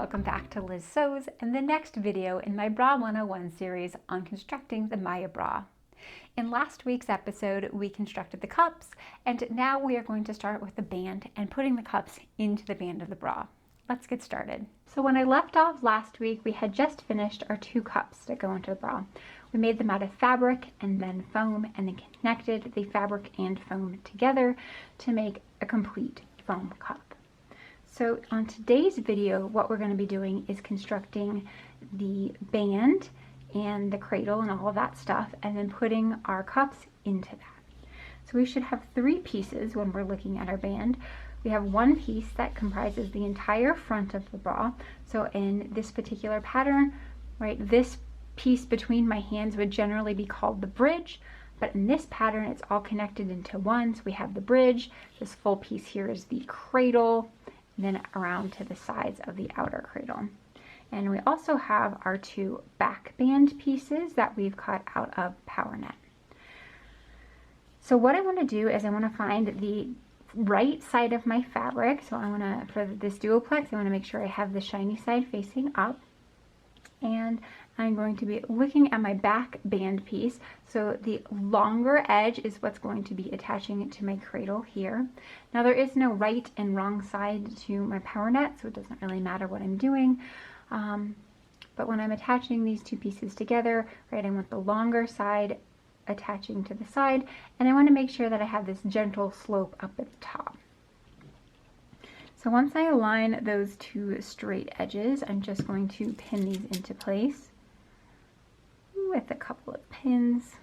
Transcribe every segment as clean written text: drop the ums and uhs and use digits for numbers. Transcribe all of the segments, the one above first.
welcome back to LizSews and the next video in my Bra 101 series on constructing the Maya bra. In last week's episode, we constructed the cups, and now we are going to start with the band and putting the cups into the band of the bra. Let's get started. So when I left off last week, we had just finished our 2 cups that go into the bra. We made them out of fabric and then foam, and then connected the fabric and foam together to make a complete foam cup. So on today's video, what we're going to be doing is constructing the band and the cradle and all of that stuff, and then putting our cups into that. So we should have 3 pieces when we're looking at our band. We have one piece that comprises the entire front of the bra. So in this particular pattern, right, this piece between my hands would generally be called the bridge, but in this pattern, it's all connected into one. So we have the bridge, this full piece here is the cradle, then around to the sides of the outer cradle. And we also have our 2 back band pieces that we've cut out of Power Net. So what I want to do is I want to find the right side of my fabric. So I want to, for this Duoplex, I want to make sure I have the shiny side facing up. And I'm going to be looking at my back band piece. So the longer edge is what's going to be attaching it to my cradle here. Now there is no right and wrong side to my Power Net, so it doesn't really matter what I'm doing. But when I'm attaching these 2 pieces together, right, I want the longer side attaching to the side, and I want to make sure that I have this gentle slope up at the top. So once I align those 2 straight edges, I'm just going to pin these into place with a couple of pins.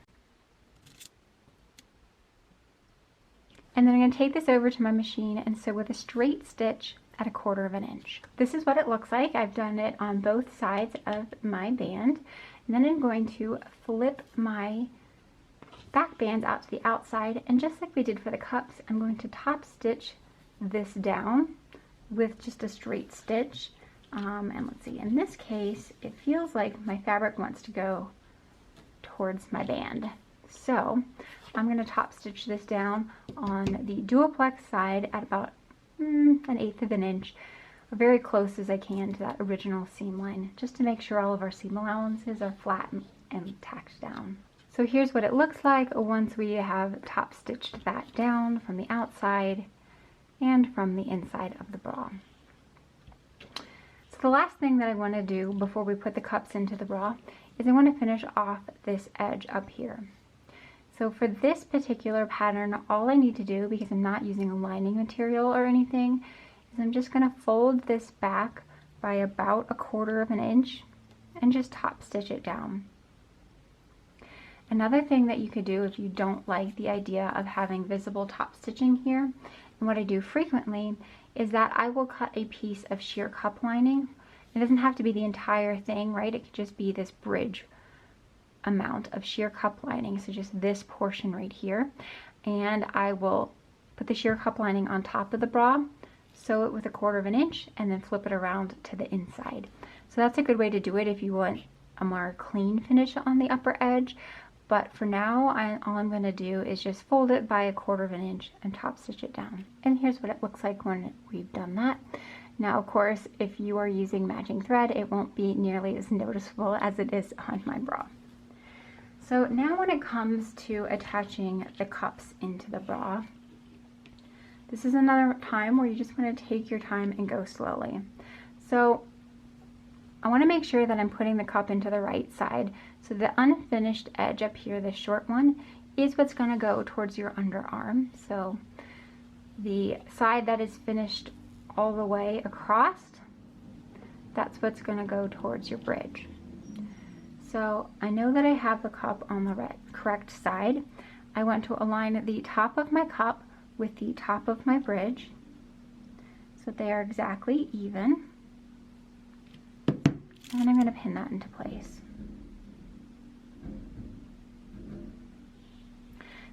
And then I'm going to take this over to my machine and sew with a straight stitch at 1/4 inch. This is what it looks like. I've done it on both sides of my band. And then I'm going to flip my back bands out to the outside, and just like we did for the cups, I'm going to top stitch this down with just a straight stitch. And let's see, in this case, it feels like my fabric wants to go towards my band. So I'm going to top stitch this down on the Duoplex side at about 1/8 inch, or very close as I can to that original seam line, just to make sure all of our seam allowances are flat and tacked down. So here's what it looks like once we have top stitched that down from the outside and from the inside of the bra. So the last thing that I want to do before we put the cups into the bra is I want to finish off this edge up here. So for this particular pattern, all I need to do, because I'm not using a lining material or anything, is I'm just going to fold this back by about 1/4 inch and just top stitch it down. Another thing that you could do if you don't like the idea of having visible top stitching here, and what I do frequently, is that I will cut a piece of sheer cup lining. It doesn't have to be the entire thing, right? It could just be this bridge amount of sheer cup lining, so just this portion right here. And I will put the sheer cup lining on top of the bra, sew it with 1/4 inch, and then flip it around to the inside. So that's a good way to do it if you want a more clean finish on the upper edge. But for now, all I'm going to do is just fold it by 1/4 inch and top stitch it down. And here's what it looks like when we've done that. Now, of course, if you are using matching thread, it won't be nearly as noticeable as it is on my bra. So now when it comes to attaching the cups into the bra, this is another time where you just want to take your time and go slowly. So I want to make sure that I'm putting the cup into the right side. So the unfinished edge up here, the short one, is what's going to go towards your underarm. So the side that is finished all the way across, that's what's going to go towards your bridge. So I know that I have the cup on the correct side. I want to align the top of my cup with the top of my bridge so they are exactly even. And then I'm going to pin that into place.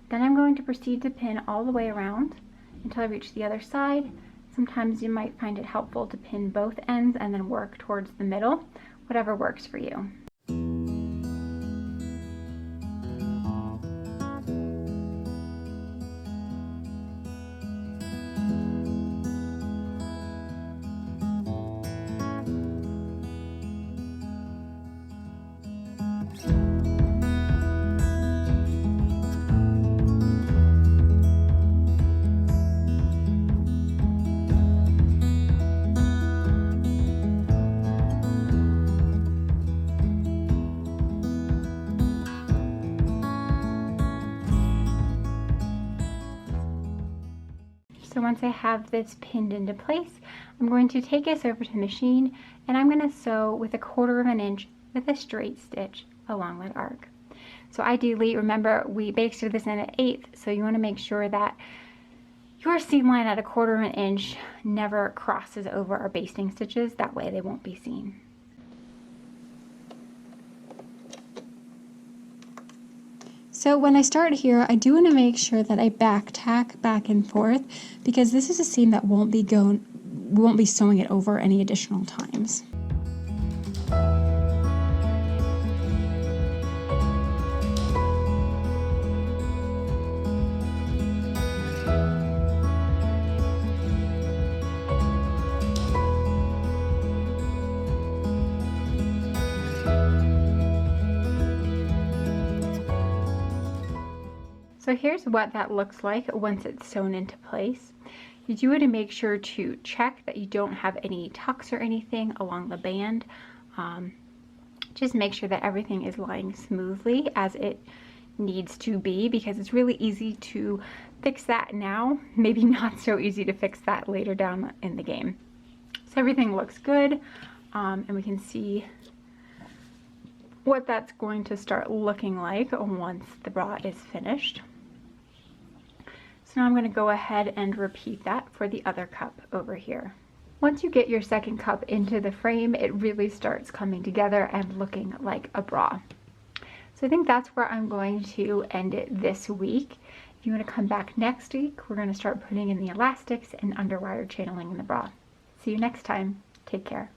Then I'm going to proceed to pin all the way around until I reach the other side. Sometimes you might find it helpful to pin both ends and then work towards the middle, whatever works for you. So once I have this pinned into place, I'm going to take this over to the machine and I'm going to sew with 1/4 of an inch with a straight stitch along that arc. So ideally, remember we basted this in 1/8, so you want to make sure that your seam line at 1/4 of an inch never crosses over our basting stitches. That way they won't be seen. So when I start here, I do want to make sure that I back tack back and forth, because this is a seam that we won't be sewing it over any additional times. So here's what that looks like once it's sewn into place. You do want to make sure to check that you don't have any tucks or anything along the band. Just make sure that everything is lying smoothly as it needs to be, because it's really easy to fix that now, maybe not so easy to fix that later down in the game. So everything looks good, and we can see what that's going to start looking like once the bra is finished. So now I'm going to go ahead and repeat that for the other cup over here. Once you get your second cup into the frame, it really starts coming together and looking like a bra. So I think that's where I'm going to end it this week. If you want to come back next week, we're going to start putting in the elastics and underwire channeling in the bra. See you next time. Take care.